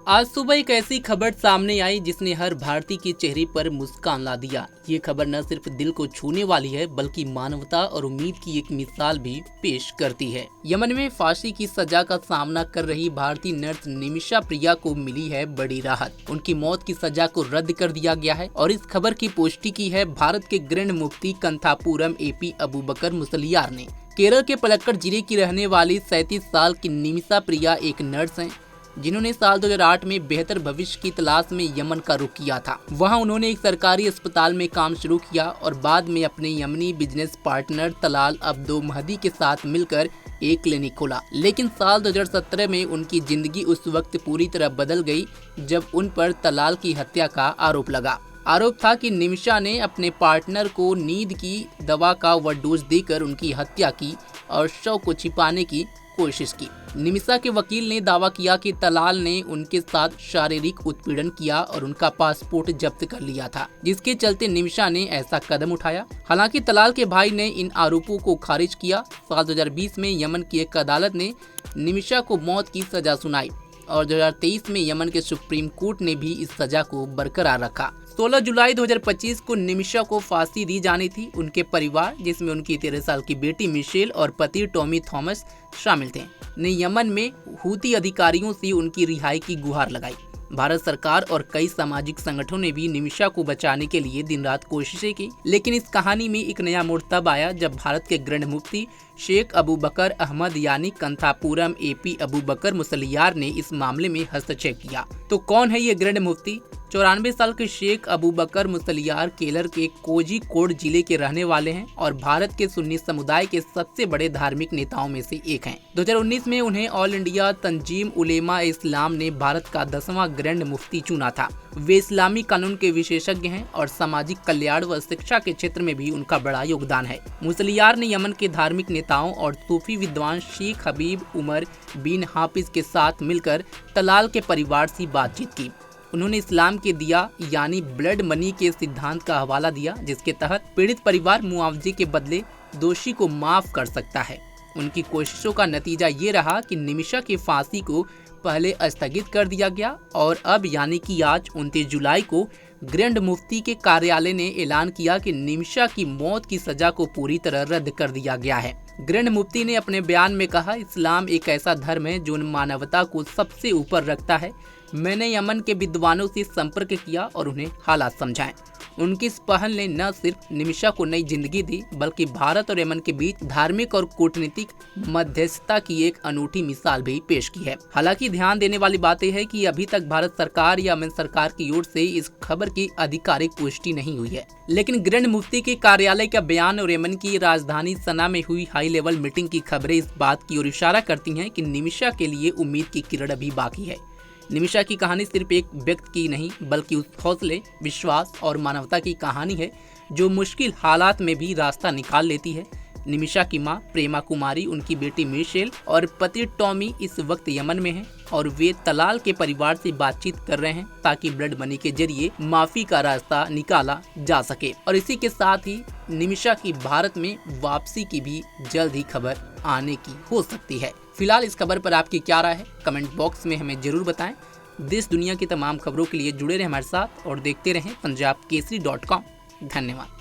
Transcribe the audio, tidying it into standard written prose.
आज सुबह एक ऐसी खबर सामने आई जिसने हर भारतीय के चेहरे पर मुस्कान ला दिया। ये खबर न सिर्फ दिल को छूने वाली है बल्कि मानवता और उम्मीद की एक मिसाल भी पेश करती है। यमन में फांसी की सजा का सामना कर रही भारतीय नर्स निमिषा प्रिया को मिली है बड़ी राहत। उनकी मौत की सजा को रद्द कर दिया गया है और इस खबर की पुष्टि की है भारत के ग्रैंड मुफ्ती कंथापुरम एपी अबूबकर मुसलियार ने। केरल के पलक्कड़ जिले की रहने वाली 37 साल की निमिषा प्रिया एक नर्स हैं जिन्होंने साल 2008 में बेहतर भविष्य की तलाश में यमन का रुख किया था। वहां उन्होंने एक सरकारी अस्पताल में काम शुरू किया और बाद में अपने यमनी business partner Talal Abdo Mahdi के साथ मिलकर एक क्लिनिक खोला। लेकिन साल 2017 में उनकी जिंदगी उस वक्त पूरी तरह बदल गई जब उन पर तलाल की हत्या का आरोप लगा। आरोप था कि निमिषा ने अपने पार्टनर को नींद की दवा का ओवरडोज देकर उनकी हत्या की और शव को छिपाने की कोशिश की। निमिषा के वकील ने दावा किया कि तलाल ने उनके साथ शारीरिक उत्पीड़न किया और उनका पासपोर्ट जब्त कर लिया था, जिसके चलते निमिषा ने ऐसा कदम उठाया। हालांकि तलाल के भाई ने इन आरोपों को खारिज किया। साल 2020 में यमन की एक अदालत ने निमिषा को मौत की सजा सुनाई और 2023 में यमन के सुप्रीम कोर्ट ने भी इस सजा को बरकरार रखा। 16 जुलाई 2025 को निमिषा को फांसी दी जानी थी। उनके परिवार, जिसमें उनकी 13 साल की बेटी मिशेल और पति टॉमी थॉमस शामिल थे, ने यमन में हूती अधिकारियों से उनकी रिहाई की गुहार लगाई। भारत सरकार और कई सामाजिक संगठनों ने भी निमिषा को बचाने के लिए दिन रात कोशिशें की। लेकिन इस कहानी में एक नया मोड़ तब आया जब भारत के ग्रैंड मुफ्ती शेख अबूबकर अहमद यानी कंथापुरम एपी अबूबकर मुसलियार ने इस मामले में हस्तक्षेप किया। तो कौन है ये ग्रैंड मुफ्ती? 94 साल के शेख अबूबकर मुसलियार केरल के कोझिकोड जिले के रहने वाले हैं और भारत के सुन्नी समुदाय के सबसे बड़े धार्मिक नेताओं में से एक हैं। 2019 में उन्हें ऑल इंडिया तंजीम उलेमा इस्लाम ने भारत का 10वां ग्रैंड मुफ्ती चुना था। वे इस्लामी कानून के विशेषज्ञ हैं और सामाजिक कल्याण व शिक्षा के क्षेत्र में भी उनका बड़ा योगदान है। मुसलियार ने यमन के धार्मिक नेताओं और सूफी विद्वान शेख हबीब उमर बिन हाफिज के साथ मिलकर तलाल के परिवार से बातचीत की। उन्होंने इस्लाम के दिया यानी ब्लड मनी के सिद्धांत का हवाला दिया, जिसके तहत पीड़ित परिवार मुआवजे के बदले दोषी को माफ कर सकता है। उनकी कोशिशों का नतीजा ये रहा कि निमिषा की फांसी को पहले स्थगित कर दिया गया और अब यानी कि आज 29 जुलाई को ग्रैंड मुफ्ती के कार्यालय ने ऐलान किया कि निमिषा की मौत की सजा को पूरी तरह रद्द कर दिया गया है। ग्रैंड मुफ्ती ने अपने बयान में कहा, इस्लाम एक ऐसा धर्म है जो मानवता को सबसे ऊपर रखता है। मैंने यमन के विद्वानों से संपर्क किया और उन्हें हालात समझाए। उनकी इस पहल ने न सिर्फ निमिषा को नई जिंदगी दी बल्कि भारत और यमन के बीच धार्मिक और कूटनीतिक मध्यस्थता की एक अनूठी मिसाल भी पेश की है। हालांकि ध्यान देने वाली बात यह है कि अभी तक भारत सरकार या यमन सरकार की ओर से इस खबर की आधिकारिक पुष्टि नहीं हुई है। लेकिन ग्रैंड मुफ्ती के कार्यालय का बयान और यमन की राजधानी सना में हुई हाई लेवल मीटिंग की खबरें इस बात की ओर इशारा करती हैं कि निमिषा के लिए उम्मीद की किरण अभी बाकी है। निमिषा की कहानी सिर्फ एक व्यक्ति की नहीं बल्कि उस हौसले, विश्वास और मानवता की कहानी है जो मुश्किल हालात में भी रास्ता निकाल लेती है। निमिषा की मां प्रेमा कुमारी, उनकी बेटी मिशेल और पति टॉमी इस वक्त यमन में हैं और वे तलाल के परिवार से बातचीत कर रहे हैं ताकि ब्लड मनी के जरिए माफी का रास्ता निकाला जा सके। और इसी के साथ ही निमिषा की भारत में वापसी की भी जल्द ही खबर आने की हो सकती है। फिलहाल इस खबर पर आपकी क्या राय है? कमेंट बॉक्स में हमें जरूर बताएं। देश दुनिया की तमाम खबरों के लिए जुड़े रहें हमारे साथ और देखते रहें punjabkesari.com। धन्यवाद।